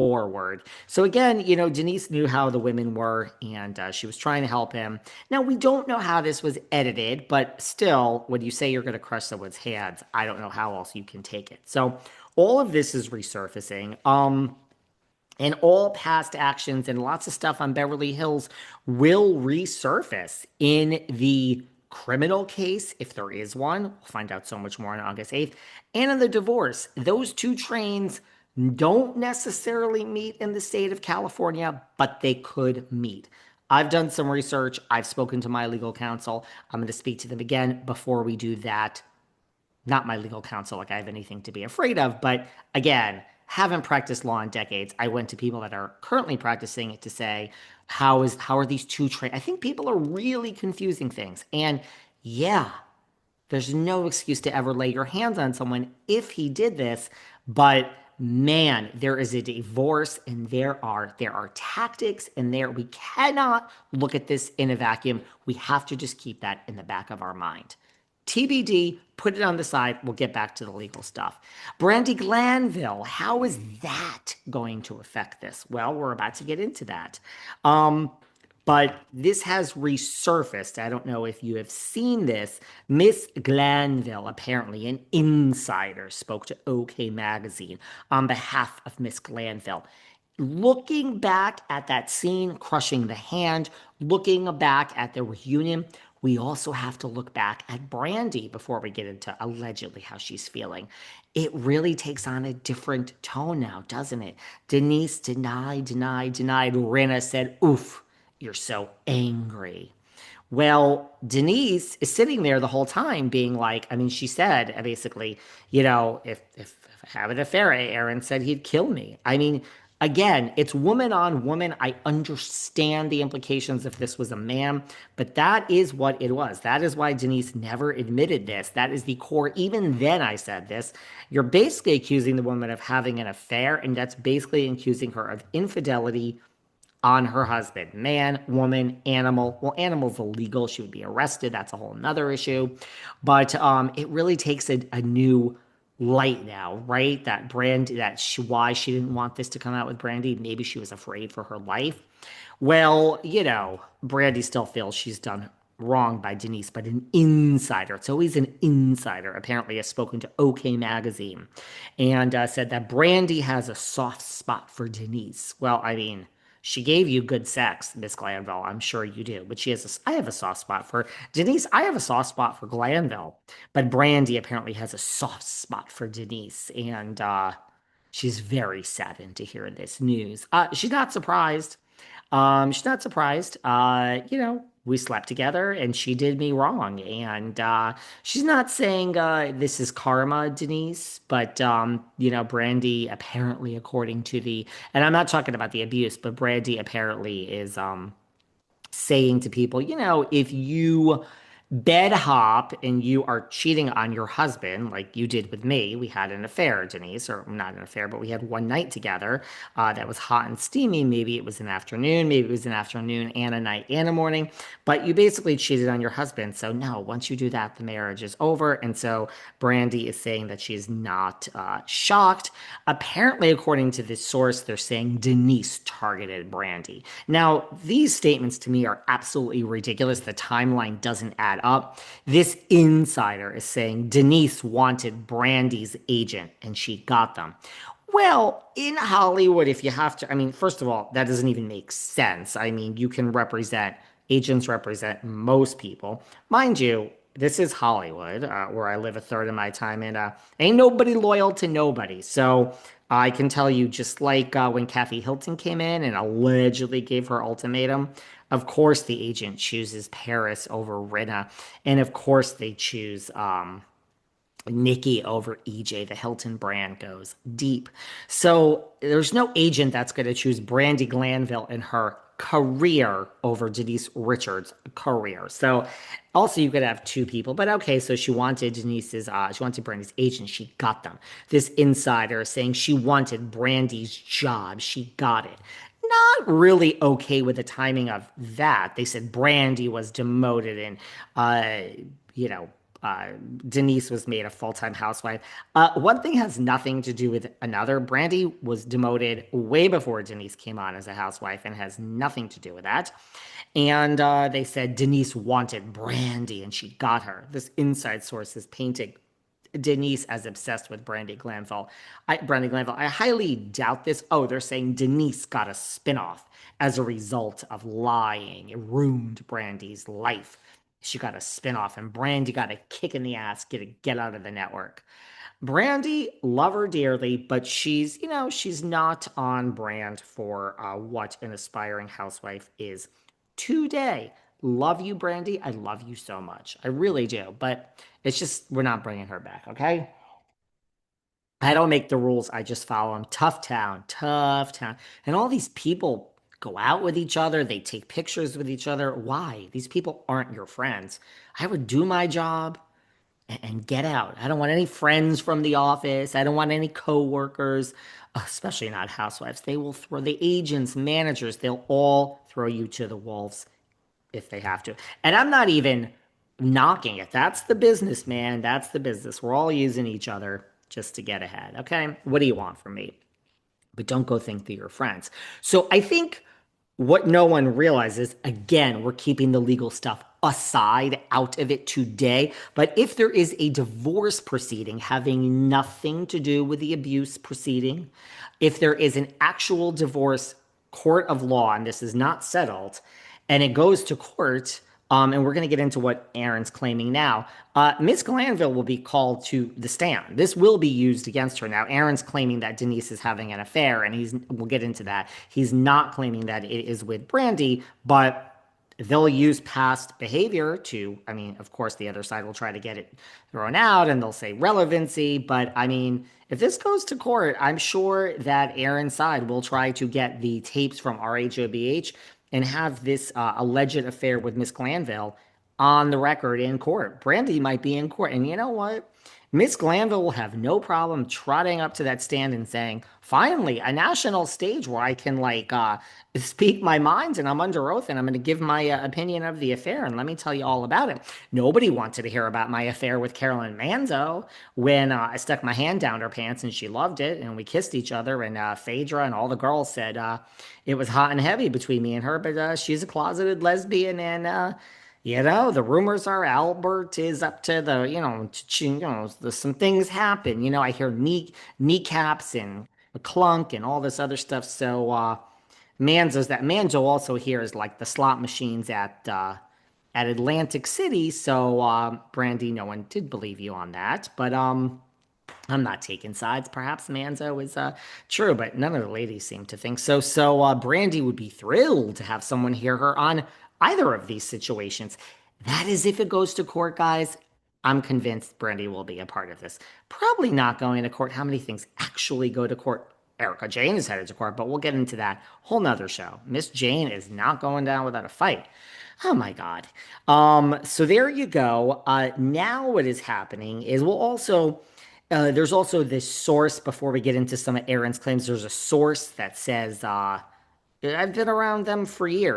forward. So again, Denise knew how the women were, and she was trying to help him. Now, we don't know how this was edited, but still, when you say you're going to crush someone's hands, I don't know how else you can take it. So all of this is resurfacing. And all past actions and lots of stuff on Beverly Hills will resurface in the criminal case, if there is one. We'll find out so much more on August 8th. And in the divorce, those two trains don't necessarily meet in the state of California, but they could meet. I've done some research. I've spoken to my legal counsel. I'm going to speak to them again before we do that. Not my legal counsel, like I have anything to be afraid of, but again, haven't practiced law in decades. I went to people that are currently practicing it to say, how are these two trained? I think people are really confusing things. And yeah, there's no excuse to ever lay your hands on someone if he did this, but man, there is a divorce and there are tactics and we cannot look at this in a vacuum. We have to just keep that in the back of our mind. TBD, put it on the side. We'll get back to the legal stuff. Brandi Glanville, how is that going to affect this? Well, we're about to get into that. But this has resurfaced. I don't know if you have seen this. Miss Glanville, apparently an insider, spoke to OK Magazine on behalf of Miss Glanville. Looking back at that scene, crushing the hand, looking back at the reunion, we also have to look back at Brandi before we get into allegedly how she's feeling. It really takes on a different tone now, doesn't it? Denise denied. Rinna said, oof, you're so angry. Well, Denise is sitting there the whole time being like, she said basically, if I have an affair, Aaron said he'd kill me. Again, it's woman on woman. I understand the implications if this was a man, but that is what it was. That is why Denise never admitted this. That is the core. Even then, I said this. You're basically accusing the woman of having an affair, and that's basically accusing her of infidelity on her husband. Man, woman, animal. Well, animal's illegal. She would be arrested. That's a whole nother issue. But it really takes a new light now, right? That why she didn't want this to come out with Brandi. Maybe she was afraid for her life. Well, Brandi still feels she's done wrong by Denise, but an insider, it's always an insider, apparently has spoken to OK Magazine and said that Brandi has a soft spot for Denise. Well, she gave you good sex, Miss Glanville. I'm sure you do. But I have a soft spot for Denise. I have a soft spot for Glanville. But Brandi apparently has a soft spot for Denise. And she's very saddened to hear this news. She's not surprised. She's not surprised. We slept together and she did me wrong. And she's not saying this is karma, Denise, but, Brandi apparently, according to and I'm not talking about the abuse, but Brandi apparently is saying to people, if you bed hop and you are cheating on your husband like you did with me. We had an affair, Denise, or not an affair, but we had one night together that was hot and steamy. Maybe it was an afternoon, maybe it was an afternoon and a night and a morning, but you basically cheated on your husband. So no, once you do that, the marriage is over. And so Brandi is saying that she's not shocked. Apparently, according to this source, they're saying Denise targeted Brandi. Now, these statements to me are absolutely ridiculous. The timeline doesn't add up. This insider is saying Denise wanted Brandi's agent and she got them. Well, in Hollywood, if you have to, first of all, that doesn't even make sense. You can agents represent most people. Mind you, this is Hollywood, where I live a third of my time, and ain't nobody loyal to nobody. So I can tell you, just like when Kathy Hilton came in and allegedly gave her ultimatum, of course the agent chooses Paris over Rinna, and of course they choose Nikki over EJ. The Hilton brand goes deep. So there's no agent that's going to choose Brandi Glanville in her career over Denise Richards' career. So also you could have two people, but okay, so she wanted Brandi's agent. She got them. This insider is saying she wanted Brandi's job. She got it. Not really okay with the timing of that. They said Brandi was demoted and, uh, Denise was made a full-time housewife. One thing has nothing to do with another. Brandi was demoted way before Denise came on as a housewife and has nothing to do with that. And they said Denise wanted Brandi and she got her. This inside source is painting Denise as obsessed with Brandi Glanville. I highly doubt this. Oh, they're saying Denise got a spinoff as a result of lying. It ruined Brandi's life. She got a spinoff, and Brandi got a kick in the ass, get out of the network. Brandi, love her dearly, but she's not on brand for what an aspiring housewife is today. Love you, Brandi. I love you so much. I really do. But it's just, we're not bringing her back, okay? I don't make the rules. I just follow them. Tough town, tough town. And all these people go out with each other. They take pictures with each other. Why? These people aren't your friends. I would do my job and get out. I don't want any friends from the office. I don't want any coworkers, especially not housewives. They will throw the agents, managers, they'll all throw you to the wolves if they have to. And I'm not even knocking it. That's the business, man. That's the business. We're all using each other just to get ahead. Okay. What do you want from me? But don't go think that you're friends. So I think what no one realizes, again, we're keeping the legal stuff aside, out of it today. But if there is a divorce proceeding having nothing to do with the abuse proceeding, if there is an actual divorce court of law, and this is not settled, and it goes to court, and we're going to get into what Aaron's claiming now. Miss Glanville will be called to the stand. This will be used against her. Now, Aaron's claiming that Denise is having an affair, and we'll get into that. He's not claiming that it is with Brandi, but they'll use past behavior to, I mean, of course, the other side will try to get it thrown out and they'll say relevancy. But I mean, if this goes to court, I'm sure that Aaron's side will try to get the tapes from RHOBH and have this alleged affair with Miss Glanville on the record in court. Brandi might be in court. And you know what? Miss Glanville will have no problem trotting up to that stand and saying, finally, a national stage where I can speak my mind and I'm under oath and I'm going to give my opinion of the affair. And let me tell you all about it. Nobody wanted to hear about my affair with Carolyn Manzo when I stuck my hand down her pants and she loved it and we kissed each other. And Phaedra and all the girls said it was hot and heavy between me and her, but she's a closeted lesbian and the rumors are Albert is up to the, some things happen. I hear kneecaps and a clunk and all this other stuff. So Manzo also hears like the slot machines at Atlantic City. So Brandi, no one did believe you on that, but I'm not taking sides. Perhaps Manzo is true, but none of the ladies seem to think so. So Brandi would be thrilled to have someone hear her on either of these situations. That is if it goes to court, guys. I'm convinced Brandi will be a part of this. Probably not going to court. How many things actually go to court? Erika Jayne is headed to court, but we'll get into that whole nother show. Miss Jayne is not going down without a fight. Oh my God. So there you go. Now what is happening is there's also this source before we get into some of Aaron's claims. There's a source that says, I've been around them for years.